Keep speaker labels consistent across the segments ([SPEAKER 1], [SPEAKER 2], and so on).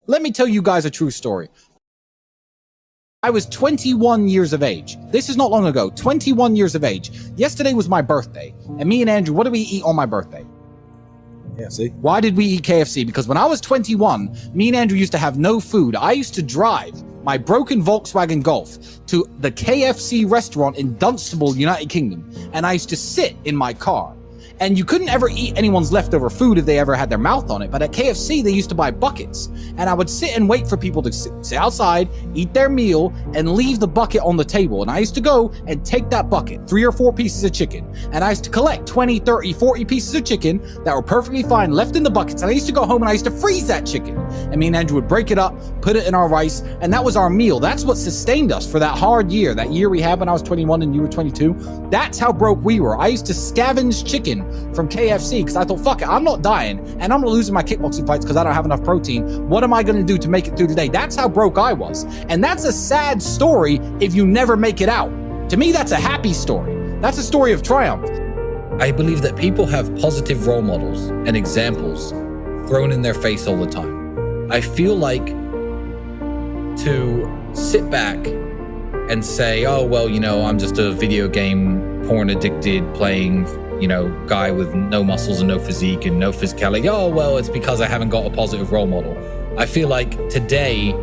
[SPEAKER 1] Let me tell you guys a true story. I was 21 years of age. This is not long ago. 21 years of age. Yesterday was my birthday. And me and Andrew, what did we eat on my birthday?
[SPEAKER 2] KFC.
[SPEAKER 1] Why did we eat KFC? Because when I was 21, me and Andrew used to have no food. I used to drive my broken Volkswagen Golf to the KFC restaurant in Dunstable, United Kingdom. And I used to sit in my car. And you couldn't ever eat anyone's leftover food if they ever had their mouth on it. But at KFC, they used to buy buckets. And I would sit and wait for people to sit outside, eat their meal, and leave the bucket on the table. And I used to go and take that bucket, 3 or 4 pieces of chicken. And I used to collect 20, 30, 40 pieces of chicken that were perfectly fine left in the buckets. And I used to go home and I used to freeze that chicken. And me and Andrew would break it up, put it in our rice. And that was our meal. That's what sustained us for that hard year. That year we had when I was 21 and you were 22. That's how broke we were. I used to scavenge chicken from KFC because I thought, fuck it, I'm not dying and I'm not losing my kickboxing fights because I don't have enough protein. What am I going to do to make it through the day? That's how broke I was. And that's a sad story if you never make it out. To me, that's a happy story. That's a story of triumph.
[SPEAKER 3] I believe that people have positive role models and examples thrown in their face all the time. I feel like to sit back and say, oh, well, you know, I'm just a video game porn addicted playing, you know, guy with no muscles and no physique and no physicality. Oh, well, it's because I haven't got a positive role model. I feel like today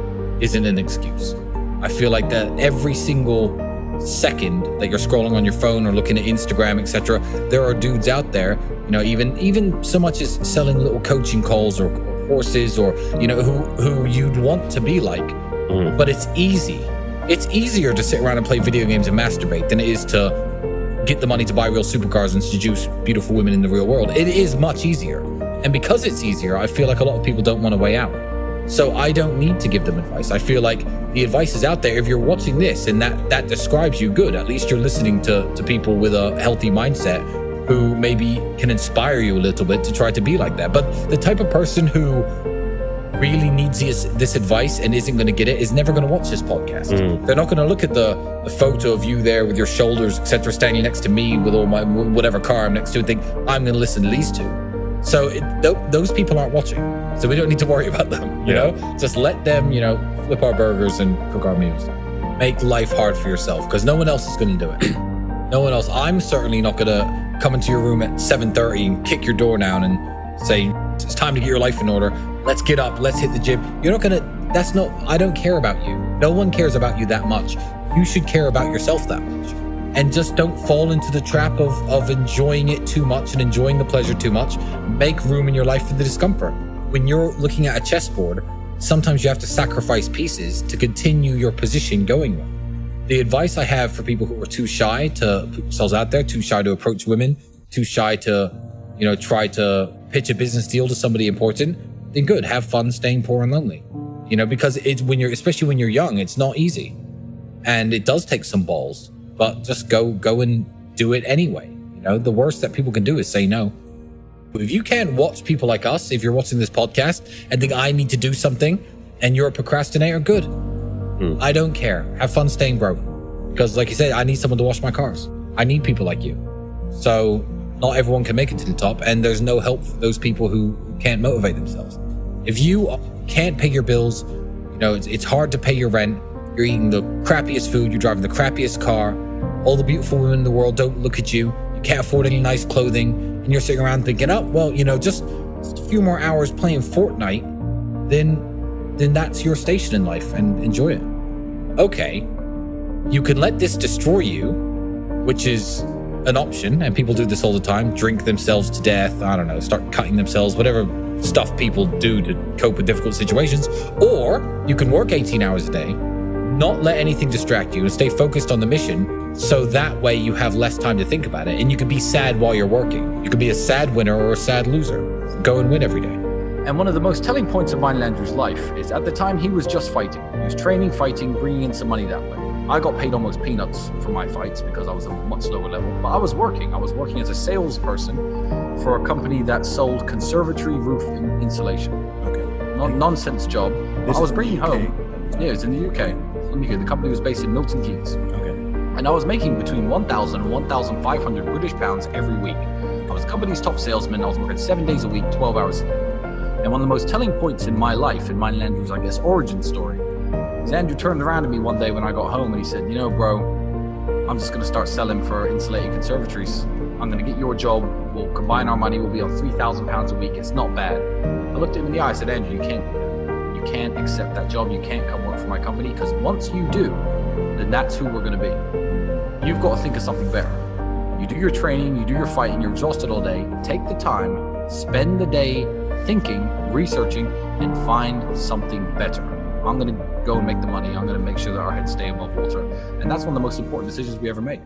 [SPEAKER 3] isn't an excuse. I feel like that every single second that you're scrolling on your phone or looking at Instagram, etc., there are dudes out there, you know, even so much as selling little coaching calls or courses or, you know, who you'd want to be like. But it's easy. It's easier to sit around and play video games and masturbate than it is to get the money to buy real supercars and seduce beautiful women in the real world. It is much easier. And because it's easier, I feel like a lot of people don't want a way out. So I don't need to give them advice. I feel like the advice is out there. If you're watching this and that describes you, good. At least you're listening to people with a healthy mindset who maybe can inspire you a little bit to try to be like that. But the type of person who really needs this advice and isn't going to get it is never going to watch this podcast. They're not going to look at the photo of you there with your shoulders, etc., standing next to me with all my whatever car I'm next to and think, I'm going to listen to these two. So those people aren't watching. So we don't need to worry about them, you know? Just let them, you know, flip our burgers and cook our meals. Make life hard for yourself because no one else is going to do it. No one else. I'm certainly not going to come into your room at 7:30 and kick your door down and say, it's time to get your life in order. Let's get up. Let's hit the gym. You're not going to, I don't care about you. No one cares about you that much. You should care about yourself that much. And just don't fall into the trap of enjoying it too much and enjoying the pleasure too much. Make room in your life for the discomfort. When you're looking at a chessboard, sometimes you have to sacrifice pieces to continue your position going with. The advice I have for people who are too shy to put themselves out there, too shy to approach women, too shy to, you know, try to pitch a business deal to somebody important, then good, have fun staying poor and lonely. You know, because it's especially when you're young, it's not easy. And it does take some balls. But just go and do it anyway. You know, the worst that people can do is say no. If you can't watch people like us, if you're watching this podcast and think I need to do something and you're a procrastinator, good. I don't care. Have fun staying broke. Because like you said, I need someone to wash my cars. I need people like you. So not everyone can make it to the top and there's no help for those people who can't motivate themselves. If you can't pay your bills, you know, it's hard to pay your rent, you're eating the crappiest food, you're driving the crappiest car, all the beautiful women in the world don't look at you, you can't afford any nice clothing, and you're sitting around thinking, oh, well, you know, just a few more hours playing Fortnite, then that's your station in life and enjoy it. Okay, you can let this destroy you, which is an option, and people do this all the time, drink themselves to death, I don't know, start cutting themselves, whatever stuff people do to cope with difficult situations. Or you can work 18 hours a day, not let anything distract you and stay focused on the mission so that way you have less time to think about it and you can be sad while you're working. You can be a sad winner or a sad loser. Go and win every day.
[SPEAKER 1] And one of the most telling points of mine, Andrew's life is at the time he was just fighting. He was training, fighting, bringing in some money that way. I got paid almost peanuts for my fights because I was a much lower level, but I was working. I was working as a salesperson for a company that sold conservatory roof insulation. Okay. Nonsense job. I was bringing home. Yeah, it's in the UK. The company was based in Milton Keynes. Okay. And I was making between 1,000 and 1,500 British pounds every week. I was the company's top salesman. I was working 7 days a week, 12 hours a day. And one of the most telling points in my life, in mine and Andrew's, I guess, origin story, is Andrew turned around to me one day when I got home and he said, you know, bro, I'm just going to start selling for insulated conservatories. I'm going to get your job. We'll combine our money. We'll be on £3,000 a week. It's not bad. I looked at him in the eye. I said, Andrew, you can't accept that job. You can't come work for my company, because once you do, then that's who we're going to be. You've got to think of something better. You do your training, you do your fighting, you're exhausted all day. Take the time, spend the day thinking, researching, and find something better. I'm going to go and make the money. I'm going to make sure that our heads stay above water. And that's one of the most important decisions we ever made.